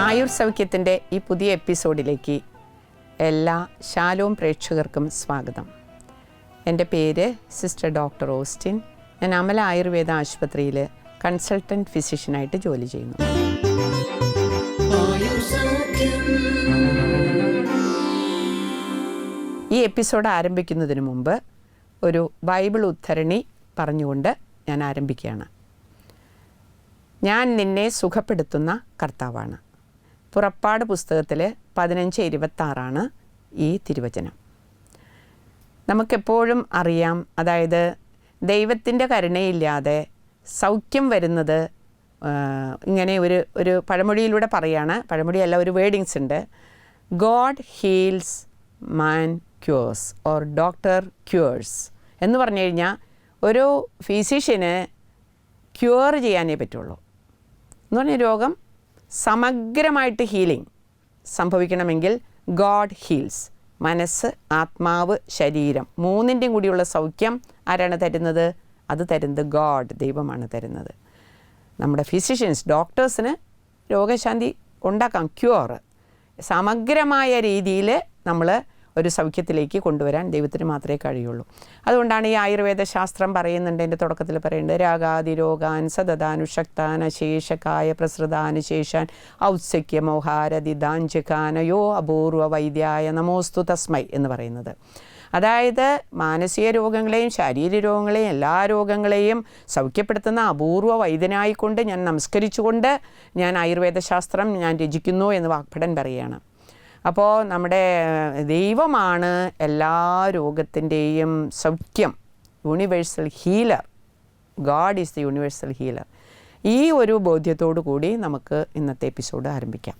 ആയുർ സൗഖ്യത്തിൻ്റെ ഈ പുതിയ എപ്പിസോഡിലേക്ക് എല്ലാ ശാലോം പ്രേക്ഷകർക്കും സ്വാഗതം. എൻ്റെ പേര് സിസ്റ്റർ ഡോക്ടർ ഓസ്റ്റിൻ. ഞാൻ അമല ആയുർവേദ ആശുപത്രിയിൽ കൺസൾട്ടൻറ്റ് ഫിസിഷ്യനായിട്ട് ജോലി ചെയ്യുന്നു. ഈ എപ്പിസോഡ് ആരംഭിക്കുന്നതിന് മുമ്പ് ഒരു ബൈബിൾ ഉദ്ധരണി പറഞ്ഞുകൊണ്ട് ഞാൻ ആരംഭിക്കുകയാണ്. ഞാൻ നിന്നെ സുഖപ്പെടുത്തുന്ന കർത്താവാണ്. പുറപ്പാട് പുസ്തകത്തിൽ 15:26 ഈ തിരുവചനം. നമുക്കെപ്പോഴും അറിയാം, അതായത് ദൈവത്തിൻ്റെ കരുണയില്ലാതെ സൗഖ്യം വരുന്നത് ഇങ്ങനെ ഒരു പഴമൊഴിയിലൂടെ പറയാണ്. പഴമൊഴിയല്ല, ഒരു വേർഡിങ്സ് ഉണ്ട്. God heals, man cures, or doctor cures എന്ന് പറഞ്ഞു കഴിഞ്ഞാൽ ഒരു ഫിസിഷ്യന് ക്യൂർ ചെയ്യാനേ പറ്റുള്ളൂ. എന്ന് പറഞ്ഞാൽ രോഗം സമഗ്രമായിട്ട് ഹീലിംഗ് സംഭവിക്കണമെങ്കിൽ ഗോഡ് ഹീൽസ്. മനസ്സ്, ആത്മാവ്, ശരീരം മൂന്നിൻ്റെയും കൂടിയുള്ള സൗഖ്യം ആരാണ് തരുന്നത്? അത് തരുന്നത് ഗോഡ്, ദൈവമാണ് തരുന്നത്. നമ്മുടെ ഫിസിഷ്യൻസ്, ഡോക്ടേഴ്സിന് രോഗശാന്തി ഉണ്ടാക്കാം, ക്യൂർ. സമഗ്രമായ രീതിയിൽ നമ്മൾ ഒരു സൗഖ്യത്തിലേക്ക് കൊണ്ടുവരാൻ ദൈവത്തിന് മാത്രമേ കഴിയുള്ളൂ. അതുകൊണ്ടാണ് ഈ ആയുർവേദ ശാസ്ത്രം പറയുന്നുണ്ട്, എൻ്റെ തുടക്കത്തിൽ പറയുന്നുണ്ട്, രാഗാതിരോഗാൻ സദതാനുഷക്താൻ അശേഷകായ പ്രസൃതാനുശേഷാൻ ഔത്സക്യമോഹാരദിദാഞ്ചകാനയോ അപൂർവ വൈദ്യായ നമോസ്തു തസ്മൈ എന്ന് പറയുന്നത്. അതായത് മാനസിക രോഗങ്ങളെയും ശാരീരിക രോഗങ്ങളെയും എല്ലാ രോഗങ്ങളെയും സൗഖ്യപ്പെടുത്തുന്ന അപൂർവ വൈദ്യനായിക്കൊണ്ട് ഞാൻ നമസ്കരിച്ചുകൊണ്ട് ഞാൻ ആയുർവേദ ശാസ്ത്രം ഞാൻ രചിക്കുന്നു എന്ന് വാഗ്ഭടൻ പറയുകയാണ്. അപ്പോൾ നമ്മുടെ ദൈവമാണ് എല്ലാ രോഗത്തിൻ്റെയും സൗഖ്യം, universal healer. God is the universal healer. ഈ ഒരു ബോധ്യത്തോടു കൂടി നമുക്ക് ഇന്നത്തെ എപ്പിസോഡ് ആരംഭിക്കാം.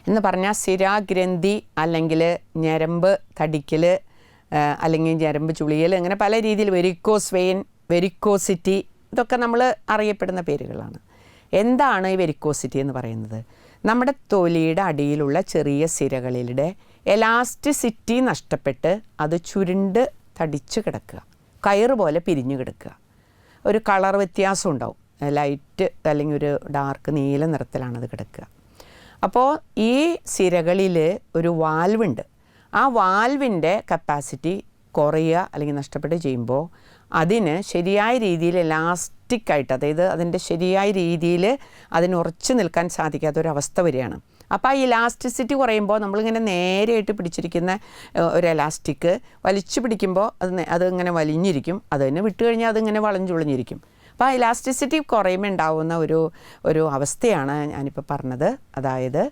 എന്ന് പറഞ്ഞാൽ സ്ഥിരാഗ്രന്ഥി അല്ലെങ്കിൽ ഞരമ്പ് തടിക്കൽ അല്ലെങ്കിൽ ഞരമ്പ് ചുളിയൽ, അങ്ങനെ പല രീതിയിൽ, വെരിക്കോസ് വെയിൻ, വെരിക്കോസിറ്റി, ഇതൊക്കെ നമ്മൾ അറിയപ്പെടുന്ന പേരുകളാണ്. എന്താണ് ഈ വെരിക്കോസിറ്റി എന്ന് പറയുന്നത്? നമ്മുടെ തൊലിയുടെ അടിയിലുള്ള ചെറിയ സിരകളിലെ എലാസ്റ്റിസിറ്റി നഷ്ടപ്പെട്ട് അത് ചുരുണ്ട് തടിച്ച് കിടക്കുക, കയറ് പോലെ പിരിഞ്ഞു കിടക്കുക. ഒരു കളർ വ്യത്യാസം ഉണ്ടാവും, ലൈറ്റ് അല്ലെങ്കിൽ ഒരു ഡാർക്ക് നീല നിറത്തിലാണത് കിടക്കുക. അപ്പോൾ ഈ സിരകളിൽ ഒരു വാൽവുണ്ട്. ആ വാൽവിൻ്റെ കപ്പാസിറ്റി കുറയുക അല്ലെങ്കിൽ നഷ്ടപ്പെട്ട് ചെയ്യുമ്പോൾ അതിന് ശരിയായ രീതിയിൽ എലാസ്റ്റിക്കായിട്ട്, അതായത് അതിൻ്റെ ശരിയായ രീതിയിൽ അതിന് ഉറച്ചു നിൽക്കാൻ സാധിക്കാത്തൊരവസ്ഥ വരികയാണ്. അപ്പോൾ ആ ഇലാസ്റ്റിസിറ്റി കുറയുമ്പോൾ നമ്മളിങ്ങനെ നേരെയായിട്ട് പിടിച്ചിരിക്കുന്ന ഒരു എലാസ്റ്റിക് വലിച്ചു പിടിക്കുമ്പോൾ അത് ഇങ്ങനെ വലിഞ്ഞിരിക്കും. അത് തന്നെ വിട്ട് കഴിഞ്ഞാൽ അതിങ്ങനെ വളഞ്ഞുളിഞ്ഞിരിക്കും. അപ്പോൾ ആ ഇലാസ്റ്റിസിറ്റി കുറയുമ്പോൾ ഉണ്ടാകുന്ന ഒരു അവസ്ഥയാണ് ഞാനിപ്പോൾ പറഞ്ഞത്, അതായത്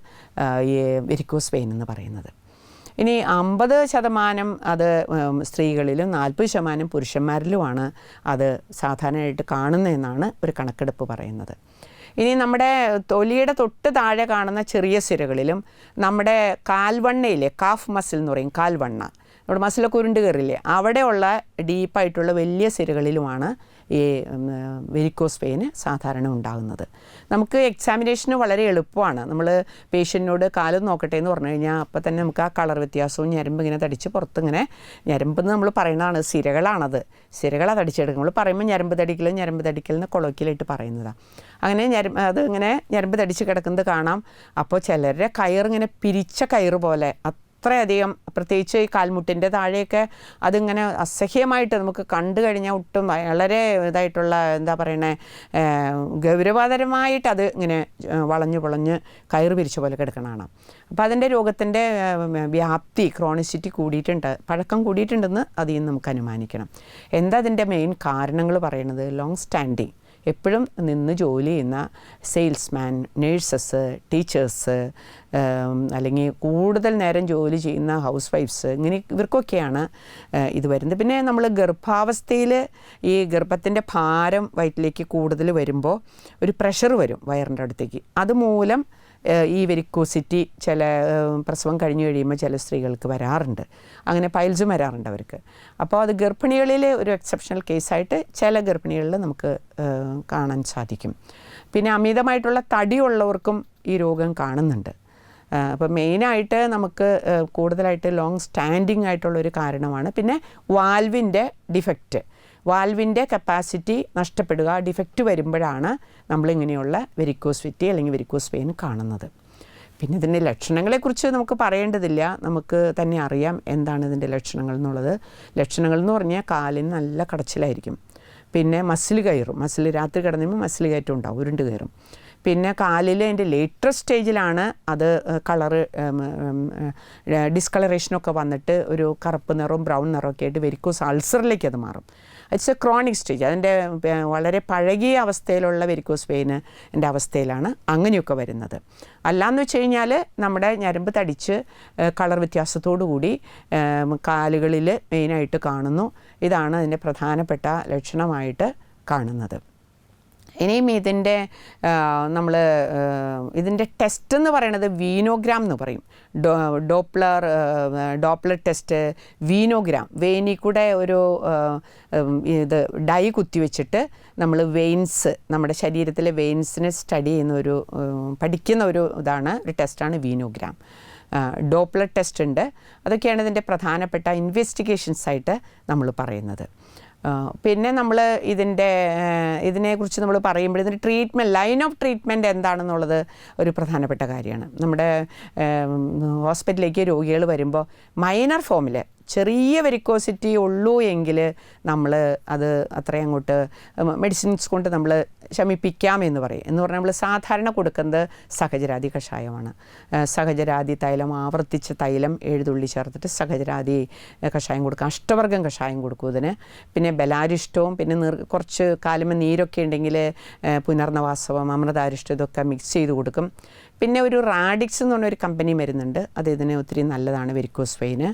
ഈ വെരിക്കോസ് വെയിൻ എന്ന് പറയുന്നത്. ഇനി 50% അത് സ്ത്രീകളിലും 40% പുരുഷന്മാരിലുമാണ് അത് സാധാരണയായിട്ട് കാണുന്നതെന്നാണ് ഒരു കണക്കെടുപ്പ് പറയുന്നത്. ഇനി നമ്മുടെ തൊലിയുടെ തൊട്ട് താഴെ കാണുന്ന ചെറിയ സിരകളിലും നമ്മുടെ കാൽവണ്ണയിലെ കാഫ് മസിൽ എന്ന് പറയും, കാൽവണ്ണ, നമ്മുടെ മസിലൊക്കെ ഉരുണ്ട് കയറില്ലേ, അവിടെയുള്ള ഡീപ്പായിട്ടുള്ള വലിയ സിരകളിലുമാണ് ഈ വെരിക്കോസ് വെയിന് സാധാരണ ഉണ്ടാകുന്നത്. നമുക്ക് എക്സാമിനേഷന് വളരെ എളുപ്പമാണ്. നമ്മൾ പേഷ്യൻറ്റിനോട് കാലം നോക്കട്ടെ എന്ന് പറഞ്ഞു കഴിഞ്ഞാൽ അപ്പം തന്നെ നമുക്ക് ആ കളർ വ്യത്യാസവും ഞരമ്പ് ഇങ്ങനെ തടിച്ച് പുറത്തിങ്ങനെ, ഞരമ്പെന്ന് നമ്മൾ പറയുന്നതാണ്, സിരകളാണത്, സിരകളാണ് തടിച്ചെടുക്കും. നമ്മൾ പറയുമ്പോൾ ഞരമ്പ് തടിക്കൽ എന്ന് കൊളോക്കിലായിട്ട് പറയുന്നതാണ്. അങ്ങനെ അത് ഇങ്ങനെ ഞരമ്പ് തടിച്ച് കിടക്കുന്നത് കാണാം. അപ്പോൾ ചിലരുടെ കയറിങ്ങനെ പിരിച്ച കയറ് പോലെ അത്രയധികം, പ്രത്യേകിച്ച് ഈ കാൽമുട്ടിൻ്റെ താഴെയൊക്കെ അതിങ്ങനെ അസഹ്യമായിട്ട് നമുക്ക് കണ്ടു കഴിഞ്ഞാൽ ഒട്ടും വളരെ ഇതായിട്ടുള്ള, എന്താ പറയണേ, ഗൗരവതരമായിട്ട് അത് ഇങ്ങനെ വളഞ്ഞ് പൊളഞ്ഞ് കയറ് പിരിച്ച പോലെ കിടക്കണതാണ്. അപ്പോൾ അതിൻ്റെ രോഗത്തിൻ്റെ വ്യാപ്തി, ക്രോണിസിറ്റി കൂടിയിട്ടുണ്ട്, പഴക്കം കൂടിയിട്ടുണ്ടെന്ന് അതിൽ നിന്ന് നമുക്ക് അനുമാനിക്കണം. എന്താ അതിൻ്റെ മെയിൻ കാരണങ്ങൾ പറയുന്നത്? ലോങ് സ്റ്റാൻഡിങ്, എപ്പോഴും നിന്ന് ജോലി ചെയ്യുന്ന സെയിൽസ്മാൻ, നേഴ്സസ്, ടീച്ചേഴ്സ്, അല്ലെങ്കിൽ കൂടുതൽ നേരം ജോലി ചെയ്യുന്ന ഹൗസ് വൈഫ്സ്, ഇങ്ങനെ ഇവർക്കൊക്കെയാണ് ഇത് വരുന്നത്. പിന്നെ നമ്മൾ ഗർഭാവസ്ഥയിൽ ഈ ഗർഭത്തിൻ്റെ ഭാരം വയറ്റിലേക്ക് കൂടുതൽ വരുമ്പോൾ ഒരു പ്രഷർ വരും വയറിൻ്റെ അടുത്തേക്ക്. അതുമൂലം ഈ വെരിക്കോസിറ്റി ചില പ്രസവം കഴിഞ്ഞ് കഴിയുമ്പോൾ ചില സ്ത്രീകൾക്ക് വരാറുണ്ട്. അങ്ങനെ പൈൽസും വരാറുണ്ട് അവർക്ക്. അപ്പോൾ അത് ഗർഭിണികളിൽ ഒരു എക്സെപ്ഷണൽ കേസായിട്ട് ചില ഗർഭിണികളിൽ നമുക്ക് കാണാൻ സാധിക്കും. പിന്നെ അമിതമായിട്ടുള്ള തടിയുള്ളവർക്കും ഈ രോഗം കാണുന്നുണ്ട്. അപ്പോൾ മെയിനായിട്ട് നമുക്ക് കൂടുതലായിട്ട് ലോങ് സ്റ്റാൻഡിങ് ആയിട്ടുള്ളൊരു കാരണമാണ്. പിന്നെ വാൽവിൻ്റെ ഡിഫക്റ്റ്, വാൽവിൻ്റെ കപ്പാസിറ്റി നഷ്ടപ്പെടുക, ഡിഫക്റ്റ് വരുമ്പോഴാണ് നമ്മളിങ്ങനെയുള്ള വെരിക്കോസിറ്റി അല്ലെങ്കിൽ വെരിക്കോസ് വെയിൻ കാണുന്നത്. പിന്നെ ഇതിൻ്റെ ലക്ഷണങ്ങളെക്കുറിച്ച് നമുക്ക് പറയേണ്ടതില്ല, നമുക്ക് തന്നെ അറിയാം എന്താണ് ഇതിൻ്റെ ലക്ഷണങ്ങൾ എന്നുള്ളത്. ലക്ഷണങ്ങൾ എന്ന് പറഞ്ഞാൽ കാലിന് നല്ല കടച്ചിലായിരിക്കും, പിന്നെ മസിൽ കയറും, മസിൽ രാത്രി കിടന്നുമ്പോൾ മസിൽ കയറ്റം ഉണ്ടാവും, ഉരുണ്ട് കയറും. പിന്നെ കാലിൽ അതിൻ്റെ ലേറ്റർ സ്റ്റേജിലാണ് അത് കളറ് ഡിസ്കളറേഷനൊക്കെ വന്നിട്ട് ഒരു കറുപ്പ് നിറവും ബ്രൗൺ നിറമൊക്കെ ആയിട്ട് വെരിക്കോസ് അൾസറിലേക്ക് അത് മാറും. It's A chronic stage. അതിൻ്റെ വളരെ പഴകിയ അവസ്ഥയിലുള്ള വെരിക്കോസ് വെയിനിൻ്റെ അവസ്ഥയിലാണ് അങ്ങനെയൊക്കെ വരുന്നത്. അല്ലാന്ന് വെച്ച് കഴിഞ്ഞാൽ നമ്മുടെ ഞരമ്പ് തടിച്ച് കളർ വ്യത്യാസത്തോടു കൂടി കാലുകളിൽ മെയിനായിട്ട് കാണുന്നു. ഇതാണ് അതിൻ്റെ പ്രധാനപ്പെട്ട ലക്ഷണമായിട്ട് കാണുന്നത്. ഇനിയും ഇതിൻ്റെ ടെസ്റ്റ് എന്ന് പറയുന്നത് വീനോഗ്രാം എന്ന് പറയും. ഡോപ്ലർ ടെസ്റ്റ്, വീനോഗ്രാം, വെയിനിൽ കൂടെ ഒരു ഇത് ഡൈ കുത്തിവെച്ചിട്ട് നമ്മൾ വെയിൻസ്, നമ്മുടെ ശരീരത്തിലെ വെയിൻസിനെ സ്റ്റഡി ചെയ്യുന്ന പഠിക്കുന്ന ഒരു ടെസ്റ്റാണ് വീനോഗ്രാം. ഡോപ്ലർ ടെസ്റ്റ് ഉണ്ട്. അതൊക്കെയാണ് ഇതിൻ്റെ പ്രധാനപ്പെട്ട ഇൻവെസ്റ്റിഗേഷൻസായിട്ട് നമ്മൾ പറയുന്നത്. പിന്നെ നമ്മൾ ഇതിനെക്കുറിച്ച് നമ്മൾ പറയുമ്പോൾ ഇതിൻ്റെ ലൈൻ ഓഫ് ട്രീറ്റ്മെൻറ്റ് എന്താണെന്നുള്ളത് ഒരു പ്രധാനപ്പെട്ട കാര്യമാണ്. നമ്മുടെ ഹോസ്പിറ്റലിലേക്ക് രോഗികൾ വരുമ്പോൾ മൈനർ ഫോമിൽ ചെറിയ വെരിക്കോസിറ്റി ഉള്ളൂ എങ്കിൽ നമ്മൾ അത് അത്രയും അങ്ങോട്ട് മെഡിസിൻസ് കൊണ്ട് നമ്മൾ ശമിപ്പിക്കാമെന്ന് പറയും. എന്ന് പറഞ്ഞാൽ നമ്മൾ സാധാരണ കൊടുക്കുന്നത് സഹചരാതി കഷായമാണ്. സഹചരാതി തൈലം, ആവർത്തിച്ച തൈലം 7 തുള്ളി ചേർത്തിട്ട് സഹചരാതി കഷായം കൊടുക്കും. അഷ്ടവർഗം കഷായം കൊടുക്കും ഇതിന്. പിന്നെ ബലാരിഷ്ടവും പിന്നെ കുറച്ച് കാലുമ നീരൊക്കെ ഉണ്ടെങ്കിൽ പുനർനവാസവം, അമൃതാരിഷ്ടം ഇതൊക്കെ മിക്സ് ചെയ്ത് കൊടുക്കും. പിന്നെ ഒരു റാഡിക്സ് എന്ന് പറഞ്ഞൊരു കമ്പനി വരുന്നുണ്ട്, അത് ഇതിന് ഒത്തിരി നല്ലതാണ് വെരിക്കോസ് വെയിന്.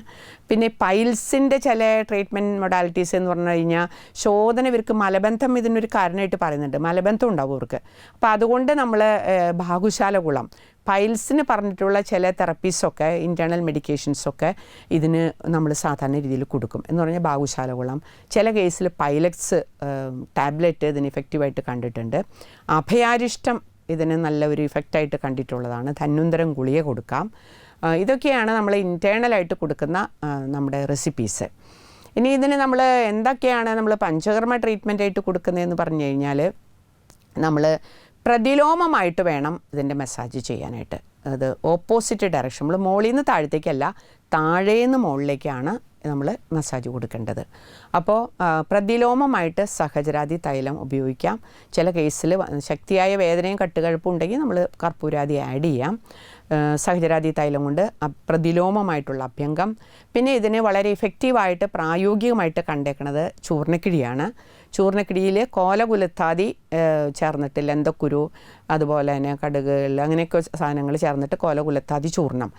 പിന്നെ പൈൽസിൻ്റെ ചില ട്രീറ്റ്മെൻറ്റ് മൊഡാലിറ്റീസ് എന്ന് പറഞ്ഞു കഴിഞ്ഞാൽ ശോധന, ഇവർക്ക് മലബന്ധം ഇതിനൊരു കാരണമായിട്ട് പറയുന്നുണ്ട്, മലബന്ധം ഉണ്ടാവും ഇവർക്ക്. അപ്പോൾ അതുകൊണ്ട് നമ്മൾ ഭാഗുശാല കുളം, പൈൽസിന് പറഞ്ഞിട്ടുള്ള ചില തെറപ്പീസൊക്കെ, ഇൻറ്റേർണൽ മെഡിക്കേഷൻസൊക്കെ ഇതിന് നമ്മൾ സാധാരണ രീതിയിൽ കൊടുക്കും. എന്ന് പറഞ്ഞാൽ ഭാഗുശാല കുളം, ചില കേസിൽ പൈലക്സ് ടാബ്ലറ്റ് ഇതിന് ഇഫക്റ്റീവായിട്ട് കണ്ടിട്ടുണ്ട്. അഭയാരിഷ്ടം ഇതിന് നല്ലൊരു ഇഫക്റ്റായിട്ട് കണ്ടിട്ടുള്ളതാണ്. ധന്വന്തരം ഗുളിക കൊടുക്കാം. ഇതൊക്കെയാണ് നമ്മൾ ഇൻറ്റേർണലായിട്ട് കൊടുക്കുന്ന നമ്മുടെ റെസിപ്പീസ്. ഇനി ഇതിന് നമ്മൾ എന്തൊക്കെയാണ് നമ്മൾ പഞ്ചകർമ്മ ട്രീറ്റ്മെൻറ്റായിട്ട് കൊടുക്കുന്നതെന്ന് പറഞ്ഞു കഴിഞ്ഞാൽ, നമ്മൾ പ്രതിലോമമായിട്ട് വേണം ഇതിൻ്റെ മസാജ് ചെയ്യാനായിട്ട്. അത് ഓപ്പോസിറ്റ് ഡയറക്ഷൻ, നമ്മൾ മുകളിൽ നിന്ന് താഴത്തേക്കല്ല, താഴേന്ന് മുകളിലേക്കാണ് നമ്മൾ മസാജ് കൊടുക്കേണ്ടത്. അപ്പോൾ പ്രതിലോമമായിട്ട് സഹചരാതി തൈലം ഉപയോഗിക്കാം. ചില കേസിൽ ശക്തിയായ വേദനയും കട്ടുകഴുപ്പും ഉണ്ടെങ്കിൽ നമ്മൾ കർപ്പൂരാതി ആഡ് ചെയ്യാം. സഹചരാതി തൈലം കൊണ്ട് പ്രതിലോമമായിട്ടുള്ള അഭ്യംഗം. പിന്നെ ഇതിന് വളരെ ഇഫക്റ്റീവായിട്ട് പ്രായോഗികമായിട്ട് കണ്ടേക്കുന്നത് ചൂർണ്ണക്കിഴിയാണ്. ചൂർണ്ണക്കിഴിയിൽ കോലകുലത്താതി ചേർന്നിട്ട്, ലന്തക്കുരു, അതുപോലെ തന്നെ കടുക്, അങ്ങനെയൊക്കെ സാധനങ്ങൾ ചേർന്നിട്ട് കോലകുലത്താതി ചൂർണം,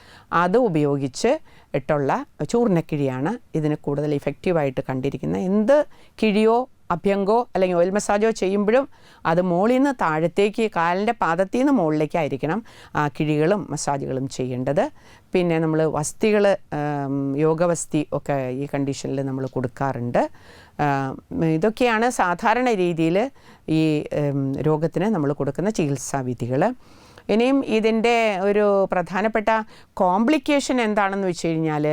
അത് ഉപയോഗിച്ച് ഇട്ടുള്ള ചൂർണ്ണക്കിഴിയാണ് ഇതിന് കൂടുതൽ ഇഫക്റ്റീവായിട്ട് കണ്ടിരിക്കുന്നത്. എന്ത് കിഴിയോ അഭ്യംഗോ അല്ലെങ്കിൽ ഓയിൽ മസാജോ ചെയ്യുമ്പോഴും അത് മുകളിൽ നിന്ന് താഴത്തേക്ക്, കാലിൻ്റെ പാദത്തിൽ നിന്ന് മുകളിലേക്കായിരിക്കണം ആ കിഴികളും മസാജുകളും ചെയ്യേണ്ടത്. പിന്നെ നമ്മൾ വസ്തികൾ, യോഗവസ്തി ഒക്കെ ഈ കണ്ടീഷനിൽ നമ്മൾ കൊടുക്കാറുണ്ട്. ഇതൊക്കെയാണ് സാധാരണ രീതിയിൽ ഈ രോഗത്തിന് നമ്മൾ കൊടുക്കുന്ന ചികിത്സാവിധികൾ. ഇനിയും ഇതിൻ്റെ ഒരു പ്രധാനപ്പെട്ട കോംപ്ലിക്കേഷൻ എന്താണെന്ന് വെച്ച് കഴിഞ്ഞാൽ,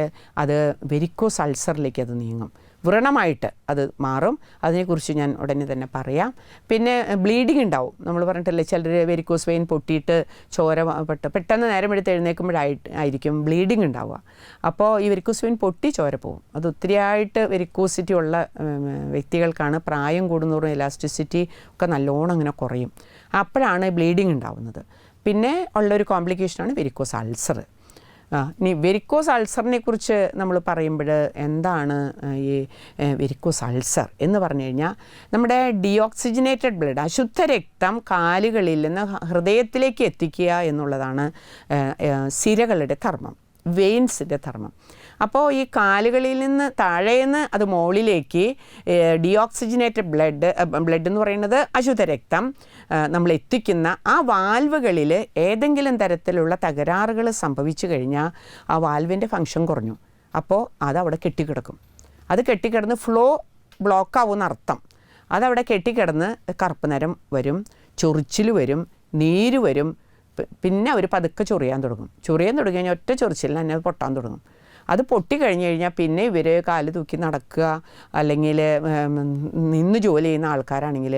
അത് വെരിക്കോസ് അൾസറിലേക്ക് അത് നീങ്ങും, വ്രണമായിട്ട് അത് മാറും. അതിനെക്കുറിച്ച് ഞാൻ ഉടനെ തന്നെ പറയാം. പിന്നെ ബ്ലീഡിങ് ഉണ്ടാവും. നമ്മൾ പറഞ്ഞിട്ടില്ലേ, ചിലർ വെരിക്കോസ് വെയിൻ പൊട്ടിയിട്ട് ചോര പെട്ടെന്ന് നേരം എടുത്ത് എഴുന്നേൽക്കുമ്പോഴായിരിക്കും ബ്ലീഡിങ് ഉണ്ടാവുക. അപ്പോൾ ഈ വെരിക്കോസ് വെയിൻ പൊട്ടി ചോര പോകും. അത് ഒത്തിരിയായിട്ട് വെരിക്കോസിറ്റി ഉള്ള വ്യക്തികൾക്കാണ് പ്രായം കൂടുന്നതോറും എലാസ്റ്റിസിറ്റി ഒക്കെ നല്ലോണം അങ്ങനെ കുറയും. അപ്പോഴാണ് ബ്ലീഡിങ് ഉണ്ടാവുന്നത്. പിന്നെ ഉള്ളൊരു കോംപ്ലിക്കേഷനാണ് വെരിക്കോസ് അൾസർ. ഇനി വെരിക്കോസ് അൾസറിനെ കുറിച്ച് നമ്മൾ പറയുമ്പോൾ എന്താണ് ഈ വെരിക്കോസ് അൾസർ എന്ന് പറഞ്ഞു കഴിഞ്ഞാൽ, നമ്മുടെ ഡീഓക്സിജനേറ്റഡ് ബ്ലഡ്, അശുദ്ധ രക്തം കാലുകളിൽ നിന്ന് ഹൃദയത്തിലേക്ക് എത്തിക്കുക എന്നുള്ളതാണ് സിരകളുടെ ധർമ്മം, വെയിൻസിൻ്റെ ധർമ്മം. അപ്പോൾ ഈ കാലുകളിൽ നിന്ന് താഴേന്ന് അത് മുകളിലേക്ക് ഡീഓക്സിജനേറ്റഡ് ബ്ലഡ് എന്ന് പറയുന്നത് അശുദ്ധ രക്തം നമ്മൾ എത്തിക്കുന്ന ആ വാൽവുകളിൽ ഏതെങ്കിലും തരത്തിലുള്ള തകരാറുകൾ സംഭവിച്ചു കഴിഞ്ഞാൽ ആ വാൽവിൻ്റെ ഫങ്ഷൻ കുറഞ്ഞു. അപ്പോൾ അതവിടെ കെട്ടിക്കിടക്കും. അത് കെട്ടിക്കിടന്ന് ഫ്ലോ ബ്ലോക്കാവുന്ന അർത്ഥം. അതവിടെ കെട്ടിക്കിടന്ന് കറുപ്പ് നിറം വരും, ചൊറിച്ചിൽ വരും, നീര് വരും. പിന്നെ അവർ പതുക്കെ ചൊറിയാൻ തുടങ്ങി കഴിഞ്ഞാൽ ഒറ്റ ചൊറിച്ചില്ല തന്നെ അത് പൊട്ടാൻ തുടങ്ങും. അത് പൊട്ടിക്കഴിഞ്ഞ് കഴിഞ്ഞാൽ പിന്നെ ഇവർ കാല് തൂക്കി നടക്കുക, അല്ലെങ്കിൽ നിന്ന് ജോലി ചെയ്യുന്ന ആൾക്കാരാണെങ്കിൽ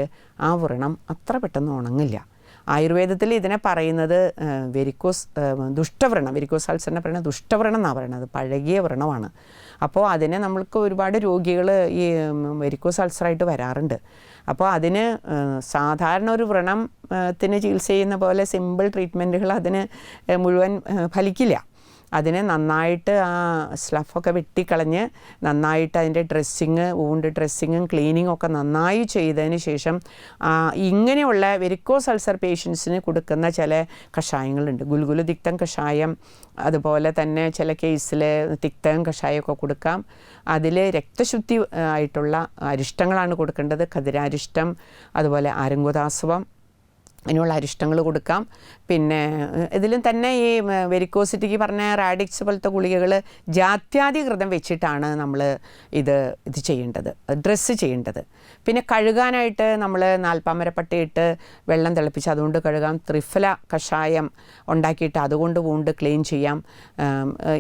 ആ വ്രണം അത്ര പെട്ടെന്ന് ഉണങ്ങില്ല. ആയുർവേദത്തിൽ ഇതിനെ പറയുന്നത് വെരിക്കോസ് ദുഷ്ടവ്രണം, വെരിക്കോസ് അൾസറിനെ പറയുന്നത് ദുഷ്ടവ്രണം എന്നാണ് പറയുന്നത്, പഴകിയ വ്രണമാണ്. അപ്പോൾ അതിനെ നമ്മൾക്ക് ഒരുപാട് രോഗികൾ ഈ വെരിക്കോസ് അൾസറായിട്ട് വരാറുണ്ട്. അപ്പോൾ അതിന് സാധാരണ ഒരു വ്രണത്തിന് ചികിത്സ ചെയ്യുന്ന പോലെ സിമ്പിൾ ട്രീറ്റ്മെൻറ്റുകൾ അതിന് മുഴുവൻ ഫലിക്കില്ല. അതിനെ നന്നായിട്ട് ആ സ്ലഫൊക്കെ വെട്ടിക്കളഞ്ഞ് നന്നായിട്ട് അതിൻ്റെ ഡ്രസ്സിങ്, വൂണ്ട് ഡ്രസ്സിങ്ങും ക്ലീനിങ്ങും ഒക്കെ നന്നായി ചെയ്തതിന് ശേഷം ഇങ്ങനെയുള്ള വെരിക്കോസ് അൾസർ പേഷ്യൻസിന് കൊടുക്കുന്ന ചില കഷായങ്ങളുണ്ട്. ഗുൽഗുലു തിക്തം കഷായം, അതുപോലെ തന്നെ ചില കേസിൽ തിക്തം കഷായമൊക്കെ കൊടുക്കാം. അതിൽ രക്തശുദ്ധി ആയിട്ടുള്ള അരിഷ്ടങ്ങളാണ് കൊടുക്കേണ്ടത്. ഖദിരാരിഷ്ടം, അതുപോലെ ആരംഗുദാസവം, അതിനുള്ള അരിഷ്ടങ്ങൾ കൊടുക്കാം. പിന്നെ ഇതിലും തന്നെ ഈ വെരിക്കോസിറ്റിക്ക് പറഞ്ഞ റാഡിക്സ് പോലത്തെ ഗുളികകൾ ജാത്യാധികൃതം വെച്ചിട്ടാണ് നമ്മൾ ഇത് ചെയ്യേണ്ടത്, ഡ്രസ്സ് ചെയ്യേണ്ടത്. പിന്നെ കഴുകാനായിട്ട് നമ്മൾ നാൽപ്പാമരപ്പട്ടയിട്ട് വെള്ളം തിളപ്പിച്ച് അതുകൊണ്ട് കഴുകാം. ത്രിഫല കഷായം ഉണ്ടാക്കിയിട്ട് അതുകൊണ്ട് വൂണ്ട് ക്ലീൻ ചെയ്യാം.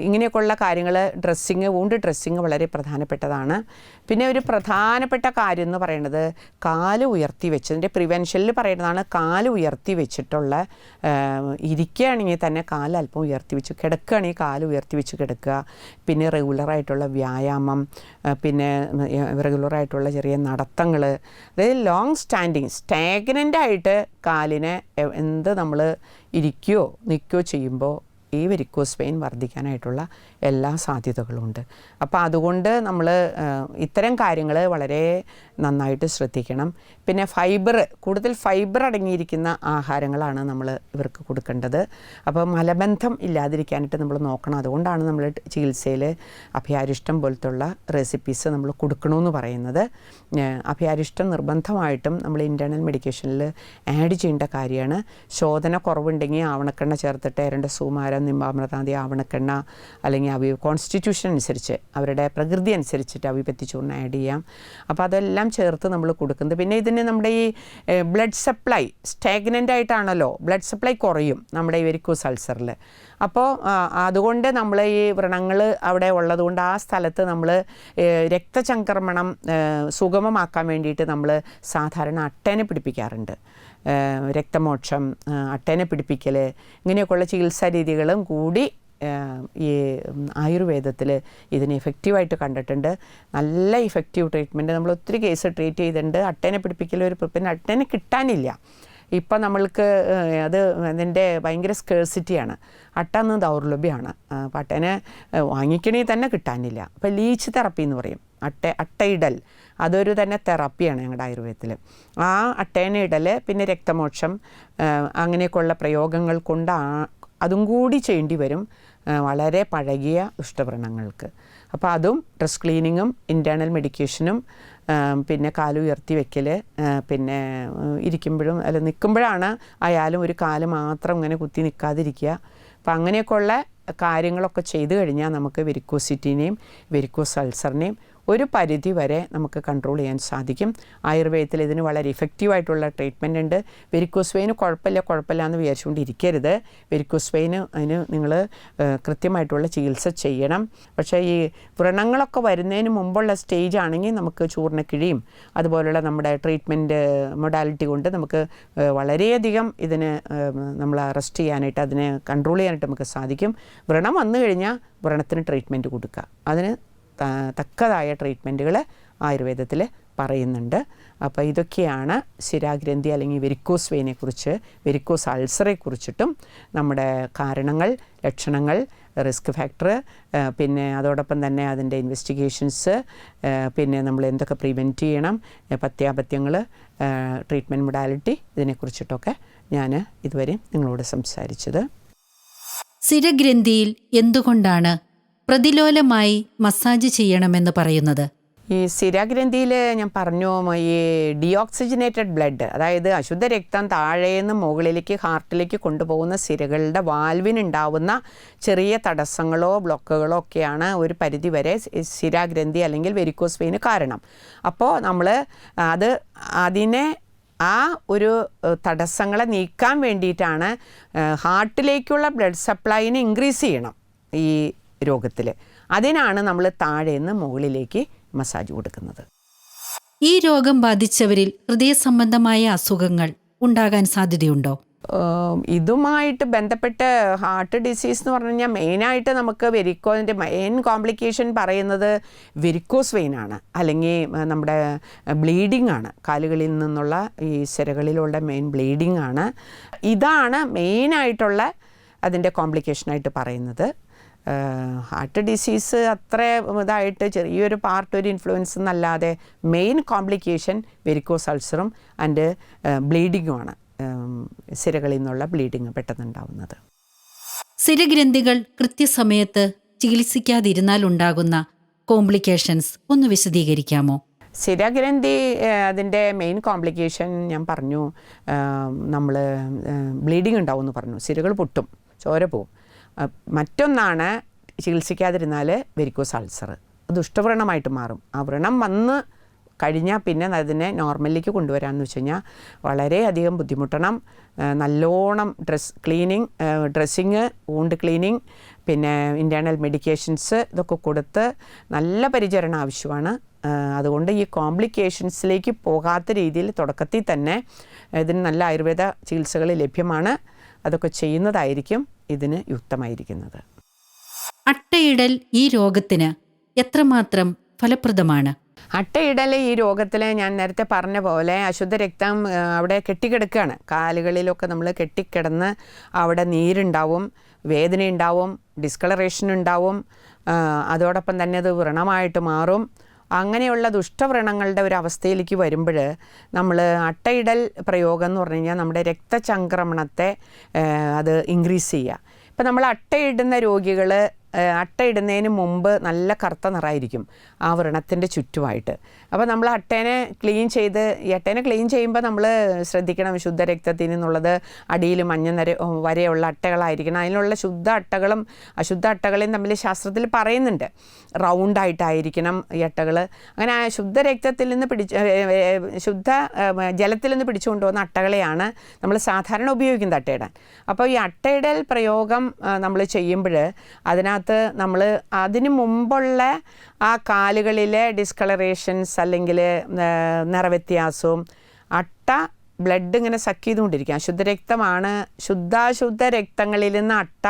ഇങ്ങനെയൊക്കെയുള്ള കാര്യങ്ങൾ, ഡ്രസ്സിങ്, വൂണ്ട് ഡ്രസ്സിങ് വളരെ പ്രധാനപ്പെട്ടതാണ്. പിന്നെ ഒരു പ്രധാനപ്പെട്ട കാര്യം എന്ന് പറയുന്നത് കാല് ഉയർത്തി വെച്ചതിൻ്റെ പ്രിവെൻഷനിൽ പറയുന്നതാണ്. കാല് ഉയർത്തി വെച്ചിട്ടുള്ള, ഇരിക്കുകയാണെങ്കിൽ തന്നെ കാല് അല്പം ഉയർത്തി വെച്ച്, കിടക്കുകയാണെങ്കിൽ കാല് ഉയർത്തി വെച്ച് കിടക്കുക. പിന്നെ റെഗുലറായിട്ടുള്ള വ്യായാമം, പിന്നെ റെഗുലറായിട്ടുള്ള ചെറിയ നടത്തങ്ങൾ, അതായത് ലോങ് സ്റ്റാൻഡിങ്, സ്റ്റാഗ്നൻ്റായിട്ട് കാലിനെ നമ്മൾ ഇരിക്കുകയോ നിൽക്കുകയോ ചെയ്യുമ്പോൾ ഈ വെരിക്കോസ് വെയിൻ വർദ്ധിക്കാനായിട്ടുള്ള എല്ലാ സാധ്യതകളുമുണ്ട്. അപ്പോൾ അതുകൊണ്ട് നമ്മൾ ഇത്തരം കാര്യങ്ങൾ വളരെ നന്നായിട്ട് ശ്രദ്ധിക്കണം. പിന്നെ കൂടുതൽ ഫൈബർ അടങ്ങിയിരിക്കുന്ന ആഹാരങ്ങളാണ് നമ്മൾ ഇവർക്ക് കൊടുക്കേണ്ടത്. അപ്പോൾ മലബന്ധം ഇല്ലാതിരിക്കാനായിട്ട് നമ്മൾ നോക്കണം. അതുകൊണ്ടാണ് നമ്മൾ ചികിത്സയിൽ അഭയാരിഷ്ടം പോലത്തുള്ള റെസിപ്പീസ് നമ്മൾ കൊടുക്കണമെന്ന് പറയുന്നത്. അഭയാരിഷ്ടം നിർബന്ധമായിട്ടും നമ്മൾ ഇൻറ്റേർണൽ മെഡിക്കേഷനിൽ ആഡ് ചെയ്യേണ്ട കാര്യമാണ്. ശോധന കുറവുണ്ടെങ്കിൽ ആവണക്കെണ്ണ ചേർത്തിട്ട് രണ്ട് സൂമാരം, നിമ്പാമൃതാന്തി, ആവണക്കെണ്ണ, അല്ലെങ്കിൽ കോൺസ്റ്റിറ്റ്യൂഷൻ അനുസരിച്ച്, അവരുടെ പ്രകൃതി അനുസരിച്ചിട്ട് അവിപത്തി ചൂർണ്ണം ആഡ് ചെയ്യാം. അപ്പോൾ അതെല്ലാം ചേർത്ത് നമ്മൾ കൊടുക്കുന്നത്. പിന്നെ ഇതിന് നമ്മുടെ ഈ ബ്ലഡ് സപ്ലൈ സ്റ്റാഗ്നൻ്റ് ആയിട്ടാണല്ലോ, ബ്ലഡ് സപ്ലൈ കുറയും നമ്മുടെ ഈ വെരിക്കോസ് അൾസറിൽ. അപ്പോൾ അതുകൊണ്ട് നമ്മൾ ഈ വ്രണങ്ങൾ അവിടെ ഉള്ളതുകൊണ്ട് ആ സ്ഥലത്ത് നമ്മൾ രക്തചംക്രമണം സുഗമമാക്കാൻ വേണ്ടിയിട്ട് നമ്മൾ സാധാരണ അട്ടേനെ പിടിപ്പിക്കാറുണ്ട്. രക്തമോക്ഷം, അട്ടേനെ പിടിപ്പിക്കൽ, ഇങ്ങനെയൊക്കെയുള്ള ചികിത്സാ രീതികളും കൂടി ഈ ആയുർവേദത്തിൽ ഇതിന് എഫക്റ്റീവായിട്ട് കണ്ടിട്ടുണ്ട്. നല്ല ഇഫക്റ്റീവ് ട്രീറ്റ്മെൻറ്റ്. നമ്മൾ ഒത്തിരി കേസ് ട്രീറ്റ് ചെയ്തിട്ടുണ്ട്. അട്ടേനെ പിടിപ്പിക്കൽ പിന്നെ അട്ടേനെ കിട്ടാനില്ല. ഇപ്പം നമ്മൾക്ക് അതിൻ്റെ ഭയങ്കര സ്കേഴ്സിറ്റിയാണ്. അട്ടന്ന് ദൗർലഭ്യമാണ്. അപ്പം അട്ടേനെ വാങ്ങിക്കണമെങ്കിൽ തന്നെ കിട്ടാനില്ല. അപ്പോൾ ലീച്ച് തെറപ്പി എന്ന് പറയും, അട്ടയിടൽ, അതൊരു തന്നെ തെറാപ്പിയാണ് ഞങ്ങളുടെ ആയുർവേദത്തിൽ. ആ അട്ടേനെ ഇടൽ, പിന്നെ രക്തമോക്ഷം, അങ്ങനെയൊക്കെയുള്ള പ്രയോഗങ്ങൾ കൊണ്ട് അതും കൂടി ചെയ്യേണ്ടി വരും വളരെ പഴകിയ ദുഷ്ടവ്രണങ്ങൾക്ക്. അപ്പോൾ അതും ഡ്രസ് ക്ലീനിങ്ങും ഇൻറ്റേർണൽ മെഡിക്കേഷനും, പിന്നെ കാലുയർത്തി വെക്കൽ, പിന്നെ ഇരിക്കുമ്പോഴും അല്ല നിൽക്കുമ്പോഴാണ് ആയാലും ഒരു കാല് മാത്രം ഇങ്ങനെ കുത്തി നിൽക്കാതിരിക്കുക. അപ്പം അങ്ങനെയൊക്കെയുള്ള കാര്യങ്ങളൊക്കെ ചെയ്തു കഴിഞ്ഞാൽ നമുക്ക് വെരിക്കോസിറ്റിനെയും വെരിക്കോസ് അൾസറിനെയും ഒരു പരിധി വരെ നമുക്ക് കൺട്രോൾ ചെയ്യാൻ സാധിക്കും. ആയുർവേദത്തിൽ ഇതിന് വളരെ ഇഫക്റ്റീവായിട്ടുള്ള ട്രീറ്റ്മെൻ്റ് ഉണ്ട്. വെരിക്കോസ് വെയിന് കുഴപ്പമില്ല എന്ന് വിചാരിച്ചുകൊണ്ടിരിക്കരുത്. വെരിക്കോസ് വെയിന് അതിന് നിങ്ങൾ കൃത്യമായിട്ടുള്ള ചികിത്സ ചെയ്യണം. പക്ഷേ ഈ വ്രണങ്ങളൊക്കെ വരുന്നതിന് മുമ്പുള്ള സ്റ്റേജ് ആണെങ്കിൽ നമുക്ക് ചൂർണ്ണക്കിഴിയും അതുപോലുള്ള നമ്മുടെ ട്രീറ്റ്മെൻറ്റ് മൊഡാലിറ്റി കൊണ്ട് നമുക്ക് വളരെയധികം ഇതിന് നമ്മൾ അറസ്റ്റ് ചെയ്യാനായിട്ട്, അതിനെ കൺട്രോൾ ചെയ്യാനായിട്ട് നമുക്ക് സാധിക്കും. വ്രണം വന്നു കഴിഞ്ഞാൽ വ്രണത്തിന് ട്രീറ്റ്മെൻറ്റ് കൊടുക്കുക. അതിന് തക്കതായ ട്രീറ്റ്മെൻറ്റുകൾ ആയുർവേദത്തിൽ പറയുന്നുണ്ട്. അപ്പോൾ ഇതൊക്കെയാണ് ശിരാഗ്രന്ഥി അല്ലെങ്കിൽ വെരിക്കോസ് വെയിനെക്കുറിച്ച്, വെരിക്കോസ് അൾസറെ കുറിച്ചിട്ടും നമ്മുടെ കാരണങ്ങൾ, ലക്ഷണങ്ങൾ, റിസ്ക് ഫാക്ടർ, പിന്നെ അതോടൊപ്പം തന്നെ അതിൻ്റെ ഇൻവെസ്റ്റിഗേഷൻസ്, പിന്നെ നമ്മൾ എന്തൊക്കെ പ്രിവെൻറ്റ് ചെയ്യണം, പഥ്യാപഥ്യങ്ങൾ, ട്രീറ്റ്മെൻറ്റ് മൊഡാലിറ്റി, ഇതിനെക്കുറിച്ചിട്ടൊക്കെ ഞാൻ ഇതുവരെ നിങ്ങളോട് സംസാരിച്ചത്. ശിരഗ്രന്ഥിയിൽ എന്തുകൊണ്ടാണ് പ്രതിലോലമായി മസാജ് ചെയ്യണമെന്ന് പറയുന്നത്? ഈ ശിരാഗ്രന്ഥിയിൽ ഞാൻ പറഞ്ഞു, ഈ ഡീഓക്സിജനേറ്റഡ് ബ്ലഡ്, അതായത് അശുദ്ധ രക്തം താഴേന്ന് മുകളിലേക്ക് ഹാർട്ടിലേക്ക് കൊണ്ടുപോകുന്ന സിരകളുടെ വാൽവിനുണ്ടാവുന്ന ചെറിയ തടസ്സങ്ങളോ ബ്ലോക്കുകളോ ഒക്കെയാണ് ഒരു പരിധിവരെ ശിരാഗ്രന്ഥി അല്ലെങ്കിൽ വെരിക്കോസ് വെയിന് കാരണം. അപ്പോൾ നമ്മൾ അതിനെ ആ ഒരു തടസ്സങ്ങളെ നീക്കാൻ വേണ്ടിയിട്ടാണ് ഹാർട്ടിലേക്കുള്ള ബ്ലഡ് സപ്ലൈനെ ഇൻക്രീസ് ചെയ്യണം ഈ രോഗത്തിൽ. അതിനാണ് നമ്മൾ താഴേന്ന് മുകളിലേക്ക് മസാജ് കൊടുക്കുന്നത്. ഈ രോഗം ബാധിച്ചവരിൽ ഹൃദയ സംബന്ധമായ അസുഖങ്ങൾ ഉണ്ടാകാൻ സാധ്യതയുണ്ടോ? ഇതുമായിട്ട് ബന്ധപ്പെട്ട് ഹാർട്ട് ഡിസീസ് എന്ന് പറഞ്ഞു കഴിഞ്ഞാൽ മെയിനായിട്ട് നമുക്ക് വെരിക്കോസിൻ്റെ മെയിൻ കോംപ്ലിക്കേഷൻ പറയുന്നത് വെരിക്കോസ് വെയിനാണ്, അല്ലെങ്കിൽ നമ്മുടെ ബ്ലീഡിംഗ് ആണ്. കാലുകളിൽ നിന്നുള്ള ഈ സിരകളിലുള്ള മെയിൻ ബ്ലീഡിംഗ് ആണ്. ഇതാണ് മെയിനായിട്ടുള്ള അതിൻ്റെ കോംപ്ലിക്കേഷനായിട്ട് പറയുന്നത്. ഹാർട്ട് ഡിസീസ് അത്ര ഇതായിട്ട് ചെറിയൊരു പാർട്ട് ഒരു ഇൻഫ്ലുവൻസ് എന്നല്ലാതെ മെയിൻ കോംപ്ലിക്കേഷൻ വെരിക്കോസ് അൾസറും ആൻഡ് ബ്ലീഡിങ്ങുമാണ്. സിരകളിൽ നിന്നുള്ള ബ്ലീഡിങ് പെട്ടെന്നുണ്ടാവുന്നത്. സിരഗ്രന്ഥികൾ കൃത്യസമയത്ത് ചികിത്സിക്കാതിരുന്നാൽ ഉണ്ടാകുന്ന കോംപ്ലിക്കേഷൻസ് ഒന്ന് വിശദീകരിക്കാമോ? സിരഗ്രന്ഥി അതിൻ്റെ മെയിൻ കോംപ്ലിക്കേഷൻ ഞാൻ പറഞ്ഞു, നമ്മൾ ബ്ലീഡിങ് ഉണ്ടാവും എന്ന് പറഞ്ഞു, സിരകൾ പൊട്ടും, ചോര പോവും. മറ്റൊന്നാണ് ചികിത്സിക്കാതിരുന്നാൽ വെരിക്കോസ് അൾസർ. ദുഷ്ടവ്രണമായിട്ട് മാറും. ആ വ്രണം വന്ന് കഴിഞ്ഞാൽ പിന്നെ അതിനെ നോർമലിലേക്ക് കൊണ്ടുവരാമെന്ന് വെച്ച് കഴിഞ്ഞാൽ വളരെയധികം ബുദ്ധിമുട്ടണം. നല്ലോണം ഡ്രസ്സിങ്, വൂണ്ട് ക്ലീനിങ്, പിന്നെ ഇൻറ്റേർണൽ മെഡിക്കേഷൻസ് ഇതൊക്കെ കൊടുത്ത് നല്ല പരിചരണം ആവശ്യമാണ്. അതുകൊണ്ട് ഈ കോംപ്ലിക്കേഷൻസിലേക്ക് പോകാത്ത രീതിയിൽ തുടക്കത്തിൽ തന്നെ ഇതിന് നല്ല ആയുർവേദ ചികിത്സകൾ ലഭ്യമാണ്. അതൊക്കെ ചെയ്യുന്നതായിരിക്കും ഇതിന് യുക്തമായിരിക്കുന്നത്. അട്ടയിടൽ ഈ രോഗത്തിന് എത്രമാത്രം ഫലപ്രദമാണ്? അട്ടയിടൽ ഈ രോഗത്തിൽ ഞാൻ നേരത്തെ പറഞ്ഞ പോലെ അശുദ്ധ രക്തം അവിടെ കെട്ടിക്കിടക്കുകയാണ്. കാലുകളിലൊക്കെ നമ്മൾ കെട്ടിക്കിടന്ന് അവിടെ നീരുണ്ടാവും, വേദനയുണ്ടാവും, ഡിസ്കളറേഷൻ ഉണ്ടാവും. അതോടൊപ്പം തന്നെ അത് വ്രണമായിട്ട് മാറും. അങ്ങനെയുള്ള ദുഷ്ടവ്രണങ്ങളുടെ ഒരു അവസ്ഥയിലേക്ക് വരുമ്പോൾ നമ്മൾ അട്ടയിടൽ പ്രയോഗം എന്ന് പറഞ്ഞു കഴിഞ്ഞാൽ നമ്മുടെ രക്തചംക്രമണത്തെ അത് ഇൻക്രീസ് ചെയ്യുക. ഇപ്പം നമ്മൾ അട്ടയിടുന്ന രോഗികൾ അട്ടയിടുന്നതിന് മുമ്പ് നല്ല കറുത്ത നിറമായിരിക്കും ആ വ്രണത്തിൻ്റെ ചുറ്റുമായിട്ട്. അപ്പോൾ നമ്മൾ അട്ടേനെ ക്ലീൻ ചെയ്ത്, ഈ അട്ടേനെ ക്ലീൻ ചെയ്യുമ്പോൾ നമ്മൾ ശ്രദ്ധിക്കണം, ശുദ്ധ രക്തത്തിൽ നിന്നുള്ളത് അടിയിൽ മഞ്ഞ വരെയുള്ള അട്ടകളായിരിക്കണം. അതിനുള്ള ശുദ്ധ അട്ടകളും അശുദ്ധ അട്ടകളെയും തമ്മിൽ ശാസ്ത്രത്തിൽ പറയുന്നുണ്ട്. റൗണ്ടായിട്ടായിരിക്കണം ഈ അട്ടകൾ. അങ്ങനെ ശുദ്ധ രക്തത്തിൽ നിന്ന് ശുദ്ധ ജലത്തിൽ നിന്ന് പിടിച്ചുകൊണ്ടുപോകുന്ന അട്ടകളെയാണ് നമ്മൾ സാധാരണ ഉപയോഗിക്കുന്നത് അട്ടയിടാൻ. അപ്പോൾ ഈ അട്ടയിടൽ പ്രയോഗം നമ്മൾ ചെയ്യുമ്പോൾ അതിനകത്ത് നമ്മൾ അതിന് മുമ്പുള്ള ആ കാലുകളിലെ ഡിസ്കളറേഷൻസ് അല്ലെങ്കിൽ നിറവ്യത്യാസവും അട്ട ബ്ലഡ് ഇങ്ങനെ സക്ക് ചെയ്തുകൊണ്ടിരിക്കുക. അശുദ്ധരക്തമാണ്. ശുദ്ധാശുദ്ധ രക്തങ്ങളിൽ നിന്ന് അട്ട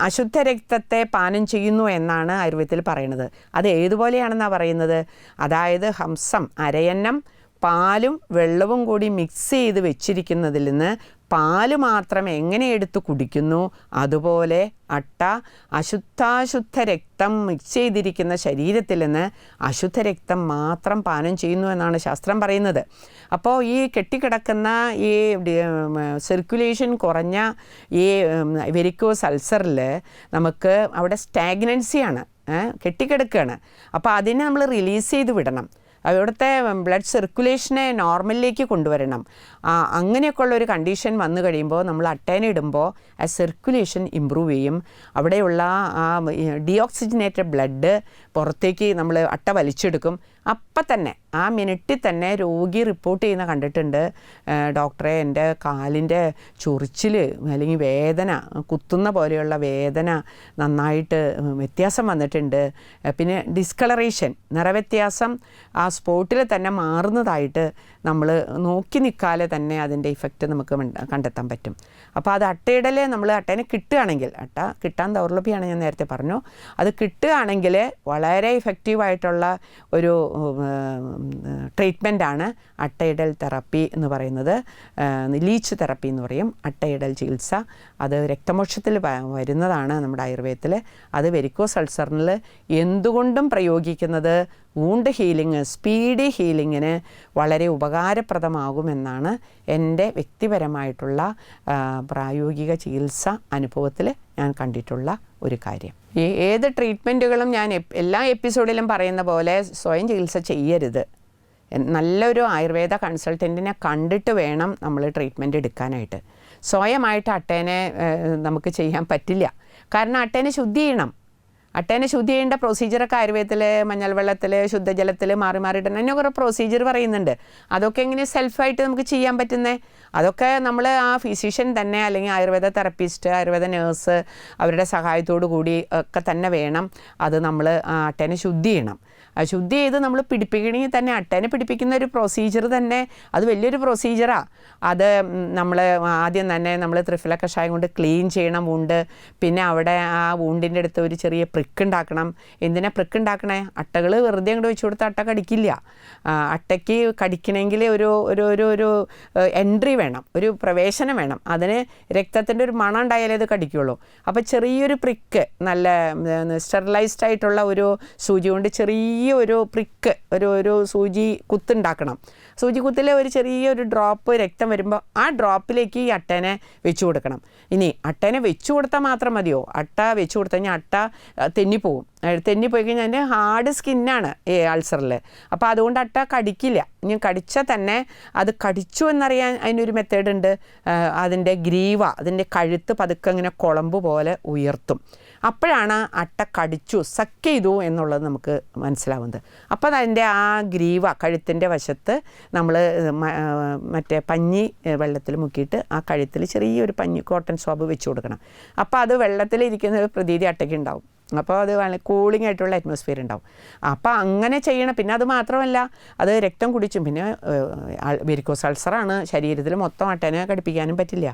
അശുദ്ധ രക്തത്തെ പാനം ചെയ്യുന്നു എന്നാണ് ആയുർവേദത്തിൽ പറയുന്നത്. അത് ഏതുപോലെയാണെന്നാണ് പറയുന്നത്? അതായത് ഹംസം, അരയന്നം പാലും വെള്ളവും കൂടി മിക്സ് ചെയ്ത് വെച്ചിരിക്കുന്നതിൽ നിന്ന് പാല് മാത്രം എങ്ങനെ എടുത്ത് കുടിക്കുന്നു അതുപോലെ അട്ട അശുദ്ധാശുദ്ധ രക്തം മിക്സ് ചെയ്തിരിക്കുന്ന ശരീരത്തിൽ നിന്ന് അശുദ്ധ രക്തം മാത്രം പാനം ചെയ്യുന്നു എന്നാണ് ശാസ്ത്രം പറയുന്നത്. അപ്പോൾ ഈ കെട്ടിക്കിടക്കുന്ന ഈ സർക്കുലേഷൻ കുറഞ്ഞ ഈ വെരിക്കോസ് അൾസറിൽ നമുക്ക് അവിടെ സ്റ്റാഗ്നൻസിയാണ്, കെട്ടിക്കിടക്കുകയാണ്. അപ്പോൾ അതിനെ നമ്മൾ റിലീസ് ചെയ്ത് വിടണം. അവിടുത്തെ ബ്ലഡ് സർക്കുലേഷനെ നോർമലിലേക്ക് കൊണ്ടുവരണം. അങ്ങനെയൊക്കെയുള്ള ഒരു കണ്ടീഷൻ വന്നു കഴിയുമ്പോൾ നമ്മൾ അട്ടേനെ ഇടുമ്പോൾ ആ സർക്കുലേഷൻ ഇമ്പ്രൂവ് ചെയ്യും. അവിടെയുള്ള ആ ഡീഓക്സിജനേറ്റഡ് ബ്ലഡ് പുറത്തേക്ക് നമ്മൾ അട്ട വലിച്ചെടുക്കും. അപ്പം തന്നെ ആ മിനിറ്റിൽ തന്നെ രോഗി റിപ്പോർട്ട് ചെയ്യുന്ന കണ്ടിട്ടുണ്ട്, ഡോക്ടറെ എൻ്റെ കാലിൻ്റെ ചൊറിച്ചിൽ അല്ലെങ്കിൽ വേദന, കുത്തുന്ന പോലെയുള്ള വേദന നന്നായിട്ട് വ്യത്യാസം വന്നിട്ടുണ്ട്. പിന്നെ ഡിസ്കളറേഷൻ, നിറവ്യത്യാസം ആ സ്പോട്ടിൽ തന്നെ മാറുന്നതായിട്ട് നമ്മൾ നോക്കി നിൽക്കാതെ തന്നെ അതിൻ്റെ ഇഫക്റ്റ് നമുക്ക് കണ്ടെത്താൻ പറ്റും. അപ്പോൾ അത് അട്ടയിടൽ നമ്മൾ അട്ടേനെ കിട്ടുകയാണെങ്കിൽ, അട്ട കിട്ടാൻ ദൗർലഭ്യമാണ് ഞാൻ നേരത്തെ പറഞ്ഞു, അത് കിട്ടുകയാണെങ്കിൽ വളരെ ഇഫക്റ്റീവായിട്ടുള്ള ഒരു ട്രീറ്റ്മെൻറ്റാണ് അട്ടയിടൽ തെറാപ്പി എന്ന് പറയുന്നത്. ലീച്ച് തെറാപ്പി എന്ന് പറയും അട്ടയിടൽ ചികിത്സ. അത് രക്തമോക്ഷത്തിൽ വരുന്നതാണ് നമ്മുടെ ആയുർവേദത്തിൽ. അത് വെരിക്കോസ് അൾസറിൽ എന്തുകൊണ്ടും പ്രയോഗിക്കുന്നത് വൂണ്ട് ഹീലിംഗ്, സ്പീഡി ഹീലിങ്ങിന് വളരെ ഉപകാരപ്രദമാകുമെന്നാണ് എൻ്റെ വ്യക്തിപരമായിട്ടുള്ള പ്രായോഗിക ചികിത്സ അനുഭവത്തിൽ ഞാൻ കണ്ടിട്ടുള്ള ഒരു കാര്യം. ഏത് ട്രീറ്റ്മെൻറ്റുകളും ഞാൻ എല്ലാ എപ്പിസോഡിലും പറയുന്ന പോലെ സ്വയം ചികിത്സ ചെയ്യരുത്. നല്ലൊരു ആയുർവേദ കൺസൾട്ടൻറ്റിനെ കണ്ടിട്ട് വേണം നമ്മൾ ട്രീറ്റ്മെൻറ്റ് എടുക്കാനായിട്ട്. സ്വയമായിട്ട് അട്ടേനെ നമുക്ക് ചെയ്യാൻ പറ്റില്ല. കാരണം അട്ടേനെ ശുദ്ധി ചെയ്യണം. അട്ടേനെ ശുദ്ധി ചെയ്യേണ്ട പ്രൊസീജിയറൊക്കെ ആയുർവേദത്തിൽ മഞ്ഞൾ വെള്ളത്തിൽ ശുദ്ധജലത്തിൽ മാറി മാറിയിട്ടുണ്ട്. അതിന് കുറേ പ്രൊസീജിയർ പറയുന്നുണ്ട്. അതൊക്കെ എങ്ങനെ സെൽഫായിട്ട് നമുക്ക് ചെയ്യാൻ പറ്റുന്നത്? അതൊക്കെ നമ്മൾ ആ ഫിസിഷ്യൻ തന്നെ അല്ലെങ്കിൽ ആയുർവേദ തെറപ്പിസ്റ്റ്, ആയുർവേദ നേഴ്സ് അവരുടെ സഹായത്തോടു കൂടി ഒക്കെ തന്നെ വേണം അത് നമ്മൾ ആ അട്ടേനെ ശുദ്ധി ചെയ്യണം. ശുദ്ധി ചെയ്ത് നമ്മൾ പിടിപ്പിക്കണമെങ്കിൽ തന്നെ അട്ടേനെ പിടിപ്പിക്കുന്ന ഒരു പ്രൊസീജിയർ തന്നെ അത് വലിയൊരു പ്രൊസീജിയറാണ്. അത് നമ്മൾ ആദ്യം തന്നെ നമ്മൾ ത്രിഫല കഷായം കൊണ്ട് ക്ലീൻ ചെയ്യണം വൂണ്ട്. പിന്നെ അവിടെ ആ വൂണ്ടിൻ്റെ അടുത്ത് ഒരു ചെറിയ പ്രിക്ക് ഉണ്ടാക്കണം. എന്തിനാ പ്രിക്ക് ഉണ്ടാക്കണേ? അട്ടകൾ വെറുതെ അങ്ങോട്ട് വെച്ച് കൊടുത്താൽ അട്ട കടിക്കില്ല. അട്ടയ്ക്ക് കടിക്കണമെങ്കിൽ ഒരു ഒരു ഒരു ഒരു എൻട്രി വേണം, ഒരു പ്രവേശനം വേണം. അതിന് രക്തത്തിൻ്റെ ഒരു മണം ഉണ്ടായാലേ അത് കടിക്കുള്ളൂ. അപ്പോൾ ചെറിയൊരു പ്രിക്ക്, നല്ല സ്റ്റെറിലൈസ്ഡ് ആയിട്ടുള്ള ഒരു സൂചി കൊണ്ട് ഒരു പ്രിക്ക്, ഒരു സൂചി കുത്തുണ്ടാക്കണം. സൂചി കുത്തിൽ ഒരു ചെറിയൊരു ഡ്രോപ്പ് രക്തം വരുമ്പോൾ ആ ഡ്രോപ്പിലേക്ക് ഈ അട്ടേനെ വെച്ച് കൊടുക്കണം. ഇനി അട്ടേനെ വെച്ച് കൊടുത്താൽ മാത്രം മതിയോ? അട്ട വെച്ച് കൊടുത്തു കഴിഞ്ഞാൽ അട്ട തെന്നിപ്പോവും. തെന്നിപ്പോയി കഴിഞ്ഞാൽ അതിൻ്റെ ഹാർഡ് സ്കിന്നാണ് അൾസറിൽ. അപ്പോൾ അതുകൊണ്ട് അട്ട കടിക്കില്ല. ഇനി കടിച്ചാൽ തന്നെ അത് കടിച്ചു എന്നറിയാൻ അതിനൊരു മെത്തേഡ് ഉണ്ട്. അതിൻ്റെ ഗ്രീവ, അതിൻ്റെ കഴുത്ത് പതുക്കെ ഇങ്ങനെ കുളമ്പ് പോലെ ഉയർത്തും. അപ്പോഴാണ് അട്ട കടിച്ചു സക്ക് ചെയ്തു എന്നുള്ളത് നമുക്ക് മനസ്സിലാവുന്നത്. അപ്പോൾ അതിൻ്റെ ആ ഗ്രീവ കഴുത്തിൻ്റെ വശത്ത് നമ്മൾ മറ്റേ പഞ്ഞി വെള്ളത്തിൽ മുക്കിയിട്ട് ആ കഴുത്തിൽ ചെറിയൊരു പഞ്ഞി കോട്ടൺ സ്വാബ് വെച്ച് കൊടുക്കണം. അപ്പോൾ അത് വെള്ളത്തിലിരിക്കുന്ന ഒരു പ്രതീതി അട്ടയ്ക്ക് ഉണ്ടാവും. അപ്പോൾ അത് വളരെ കൂളിംഗ് ആയിട്ടുള്ള അറ്റ്മോസ്ഫിയർ ഉണ്ടാവും. അപ്പോൾ അങ്ങനെ ചെയ്യണം. പിന്നെ അത് മാത്രമല്ല, അത് രക്തം കുടിച്ചും. പിന്നെ വെരിക്കോസ് അൾസറാണ്, ശരീരത്തിൽ മൊത്തം അട്ടേനെ കടിപ്പിക്കാനും പറ്റില്ല.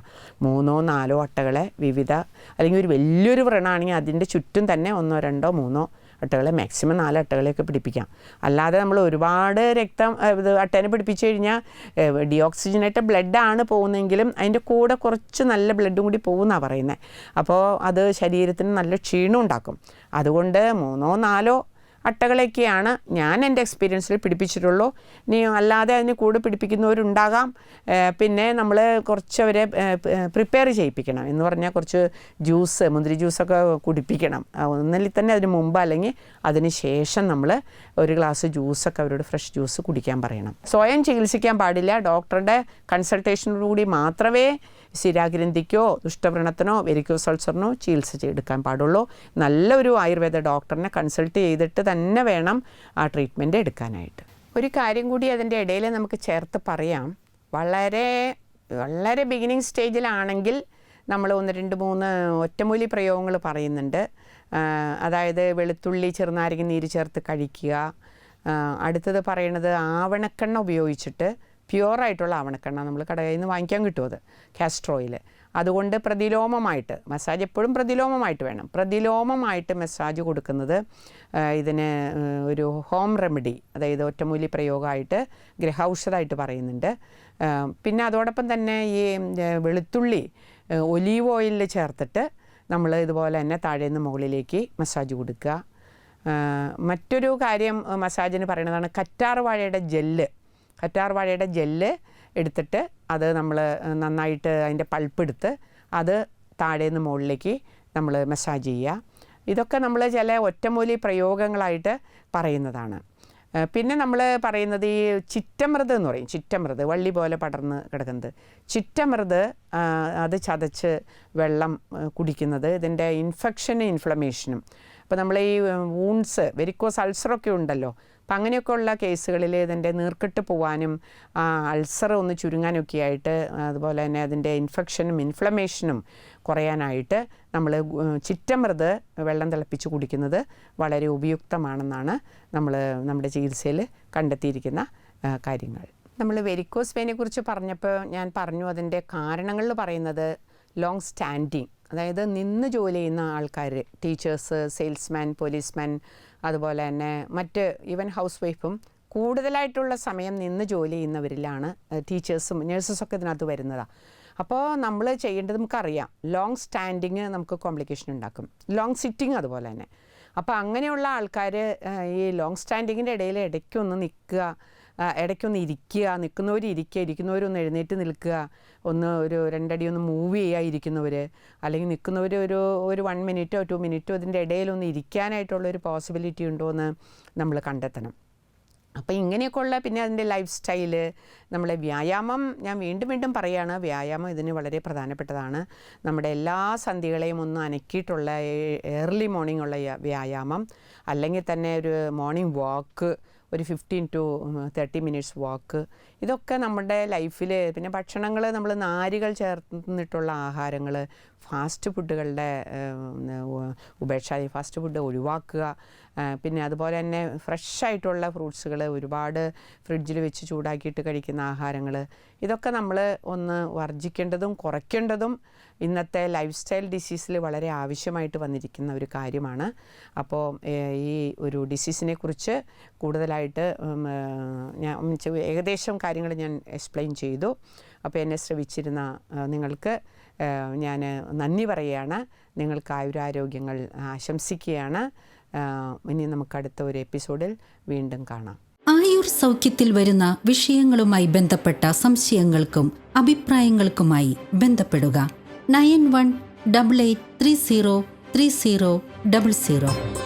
3-4 അട്ടകളെ വിവിധ, അല്ലെങ്കിൽ ഒരു വലിയൊരു വ്രണമാണെങ്കിൽ അതിൻ്റെ ചുറ്റും തന്നെ 1, 2, 3 അട്ടകളെ, മാക്സിമം 4 അട്ടകളെയൊക്കെ പിടിപ്പിക്കാം. അല്ലാതെ നമ്മൾ ഒരുപാട് രക്തം ഇത് അട്ടേനെ പിടിപ്പിച്ചു കഴിഞ്ഞാൽ ഡിയോക്സിജനേറ്റഡ് ബ്ലഡാണ് പോകുന്നതെങ്കിലും അതിൻ്റെ കൂടെ കുറച്ച് നല്ല ബ്ലഡും കൂടി പോകുമെന്നാണ് പറയുന്നത്. അപ്പോൾ അത് ശരീരത്തിന് നല്ല ക്ഷീണം ഉണ്ടാക്കും. അതുകൊണ്ട് 3-4 അട്ടകളൊക്കെയാണ് ഞാൻ എൻ്റെ എക്സ്പീരിയൻസിൽ പിടിപ്പിച്ചിട്ടുള്ളൂ. ഇനി അല്ലാതെ അതിന് കൂടെ പിടിപ്പിക്കുന്നവരുണ്ടാകാം. പിന്നെ നമ്മൾ കുറച്ചവരെ പ്രിപ്പയർ ചെയ്യിപ്പിക്കണം. എന്ന് പറഞ്ഞാൽ കുറച്ച് ജ്യൂസ്, മുന്തിരി ജ്യൂസൊക്കെ കുടിപ്പിക്കണം. ഒന്നിൽ തന്നെ അതിന് മുമ്പ് അല്ലെങ്കിൽ അതിന് ശേഷം നമ്മൾ ഒരു ഗ്ലാസ് ജ്യൂസൊക്കെ അവരോട് ഫ്രഷ് ജ്യൂസ് കുടിക്കാൻ പറയണം. സ്വയം ചികിത്സിക്കാൻ പാടില്ല. ഡോക്ടറുടെ കൺസൾട്ടേഷനോടുകൂടി മാത്രമേ സ്ഥിരാഗ്രന്ഥിക്കോ ദുഷ്ടവ്രണത്തിനോ വെരിക്കോസ് അൾസറിനോ ചികിത്സ എടുക്കാൻ പാടുള്ളൂ. നല്ലൊരു ആയുർവേദ ഡോക്ടറിനെ കൺസൾട്ട് ചെയ്തിട്ട് തന്നെ വേണം ആ ട്രീറ്റ്മെൻറ്റ് എടുക്കാനായിട്ട്. ഒരു കാര്യം കൂടി അതിൻ്റെ ഇടയിൽ നമുക്ക് ചേർത്ത് പറയാം. വളരെ വളരെ ബിഗിനിങ് സ്റ്റേജിലാണെങ്കിൽ നമ്മൾ 1, 2, 3 ഒറ്റമൂലി പ്രയോഗങ്ങൾ പറയുന്നുണ്ട്. അതായത് വെളുത്തുള്ളി ചെറുനാരങ്ങ നീര് ചേർത്ത് കഴിക്കുക. അടുത്തത് പറയണത് ആവണക്കെണ്ണ ഉപയോഗിച്ചിട്ട്, പ്യുവറായിട്ടുള്ള ആവണക്കെണ്ണ നമ്മൾ കടയിൽ നിന്ന് വാങ്ങിക്കാൻ കിട്ടും, അത് കാസ്റ്റർ ഓയിൽ. അതുകൊണ്ട് പ്രതിലോമമായിട്ട് മസാജ് എപ്പോഴും പ്രതിലോമമായിട്ട് വേണം. പ്രതിലോമമായിട്ട് മസാജ് കൊടുക്കുന്നത് ഇതിന് ഒരു ഹോം റെമഡി, അതായത് ഒറ്റമൂലി പ്രയോഗമായിട്ട് ഗൃഹൌഷധമായിട്ട് പറയുന്നുണ്ട്. പിന്നെ അതോടൊപ്പം തന്നെ ഈ വെളുത്തുള്ളി ഒലീവ് ഓയിലിൽ ചേർത്തിട്ട് നമ്മൾ ഇതുപോലെ തന്നെ താഴേന്ന് മുകളിലേക്ക് മസാജ് കൊടുക്കുക. മറ്റൊരു കാര്യം മസാജിന് പറയുന്നതാണ് കറ്റാർ വാഴയുടെ ജെല്ല് എടുത്തിട്ട് അത് നമ്മൾ നന്നായിട്ട് അതിൻ്റെ പൾപ്പെടുത്ത് അത് താഴേന്ന് മുകളിലേക്ക് നമ്മൾ മസാജ് ചെയ്യുക. ഇതൊക്കെ നമ്മൾ ചില ഒറ്റമൂലി പ്രയോഗങ്ങളായിട്ട് പറയുന്നതാണ്. പിന്നെ നമ്മൾ പറയുന്നത് ഈ ചിറ്റമൃത് എന്ന് പറയും. ചിറ്റമൃത് വള്ളി പോലെ പടർന്ന് കിടക്കുന്നത് ചിറ്റമൃത്, അത് ചതച്ച് വെള്ളം കുടിക്കുന്നത് ഇതിൻ്റെ ഇൻഫ്ലമേഷനും. അപ്പോൾ നമ്മൾ ഈ വൂൺസ്, വെരിക്കോസ് അൾസറൊക്കെ ഉണ്ടല്ലോ, അപ്പം അങ്ങനെയൊക്കെ ഉള്ള കേസുകളിൽ ഇതിൻ്റെ നീർക്കെട്ട് പോകാനും അൾസർ ഒന്ന് ചുരുങ്ങാനൊക്കെ ആയിട്ട്, അതുപോലെ തന്നെ അതിൻ്റെ ഇൻഫ്ലമേഷനും കുറയാനായിട്ട് നമ്മൾ ചിറ്റമൃത് വെള്ളം തിളപ്പിച്ച് കുടിക്കുന്നത് വളരെ ഉപയുക്തമാണെന്നാണ് നമ്മുടെ ചികിത്സയിൽ കണ്ടെത്തിയിരിക്കുന്ന കാര്യങ്ങൾ. നമ്മൾ വെരിക്കോസ് വെയിനെ കുറിച്ച് പറഞ്ഞപ്പോൾ ഞാൻ പറഞ്ഞു അതിൻ്റെ കാരണങ്ങളിൽ പറയുന്നത് ലോങ് സ്റ്റാൻഡിങ്, അതായത് നിന്ന് ജോലി ചെയ്യുന്ന ആൾക്കാർ, ടീച്ചേഴ്സ്, സെയിൽസ്മാൻ, പോലീസ്മാൻ, അതുപോലെ തന്നെ മറ്റ് ഈവൻ ഹൗസ് വൈഫും കൂടുതലായിട്ടുള്ള സമയം നിന്ന് ജോലി ചെയ്യുന്നവരിലാണ് ടീച്ചേഴ്സും നേഴ്സസൊക്കെ ഇതിനകത്ത് വരുന്നതാണ്. അപ്പോൾ നമ്മൾ ചെയ്യേണ്ടത് നമുക്കറിയാം, ലോങ് സ്റ്റാൻഡിങ് നമുക്ക് കോംപ്ലിക്കേഷൻ ഉണ്ടാക്കും, ലോങ് സിറ്റിങ് അതുപോലെ തന്നെ. അപ്പോൾ അങ്ങനെയുള്ള ആൾക്കാർ ഈ ലോങ് സ്റ്റാൻഡിങ്ങിൻ്റെ ഇടയിൽ ഇടയ്ക്കൊന്ന് നിൽക്കുക, ഇടയ്ക്കൊന്ന് ഇരിക്കുക, ഇരിക്കുന്നവരൊന്ന് എഴുന്നേറ്റ് നിൽക്കുക, ഒരു 2 അടി ഒന്ന് മൂവ് ചെയ്യുക ഇരിക്കുന്നവർ, അല്ലെങ്കിൽ നിൽക്കുന്നവർ ഒരു 1 മിനിറ്റോ 2 മിനിറ്റോ ഇതിൻ്റെ ഇടയിലൊന്ന് ഇരിക്കാനായിട്ടുള്ളൊരു പോസിബിലിറ്റി ഉണ്ടോ എന്ന് നമ്മൾ കണ്ടെത്തണം. അപ്പോൾ ഇങ്ങനെയൊക്കെയുള്ള പിന്നെ അതിൻ്റെ ലൈഫ് സ്റ്റൈല്, നമ്മളെ വ്യായാമം, ഞാൻ വീണ്ടും വീണ്ടും പറയുകയാണ്, വ്യായാമം ഇതിന് വളരെ പ്രധാനപ്പെട്ടതാണ്. നമ്മുടെ എല്ലാ സന്ധികളെയും ഒന്ന് അനക്കിയിട്ടുള്ള ഏർലി മോർണിംഗ് ഉള്ള വ്യായാമം, അല്ലെങ്കിൽ തന്നെ ഒരു മോർണിംഗ് വാക്ക്, ഒരു 15 to 30 മിനിറ്റ്സ് വാക്ക്, ഇതൊക്കെ നമ്മുടെ ലൈഫിൽ. പിന്നെ ഭക്ഷണങ്ങൾ, നമ്മൾ നാരുകൾ ചേർന്നിട്ടുള്ള ആഹാരങ്ങൾ, ഫാസ്റ്റ് ഫുഡുകളുടെ ഉപേക്ഷ, ഫാസ്റ്റ് ഫുഡ് ഒഴിവാക്കുക. പിന്നെ അതുപോലെ തന്നെ ഫ്രഷായിട്ടുള്ള ഫ്രൂട്ട്സുകൾ, ഒരുപാട് ഫ്രിഡ്ജിൽ വെച്ച് ചൂടാക്കിയിട്ട് കഴിക്കുന്ന ആഹാരങ്ങൾ, ഇതൊക്കെ നമ്മൾ ഒന്ന് വർജിക്കേണ്ടതും കുറയ്ക്കേണ്ടതും ഇന്നത്തെ ലൈഫ് സ്റ്റൈൽ ഡിസീസിൽ വളരെ ആവശ്യമായിട്ട് വന്നിരിക്കുന്ന ഒരു കാര്യമാണ്. അപ്പോൾ ഈ ഒരു ഡിസീസിനെ കുറിച്ച് കൂടുതലായിട്ട് ഞാൻ ഏകദേശം കാര്യങ്ങൾ ഞാൻ എക്സ്പ്ലെയിൻ ചെയ്തു. അപ്പോൾ എന്നെ ശ്രവിച്ചിരുന്ന നിങ്ങൾക്ക് ഞാൻ നന്ദി പറയുകയാണ്. നിങ്ങൾക്ക് ആയുരാരോഗ്യങ്ങൾ ആശംസിക്കുകയാണ്. ഇനി നമുക്ക് അടുത്ത ഒരു എപ്പിസോഡിൽ വീണ്ടും കാണാം. ആയുർ സൗഖ്യത്തിൽ വരുന്ന വിഷയങ്ങളുമായി ബന്ധപ്പെട്ട സംശയങ്ങൾക്കും അഭിപ്രായങ്ങൾക്കുമായി ബന്ധപ്പെടുക 9188303000.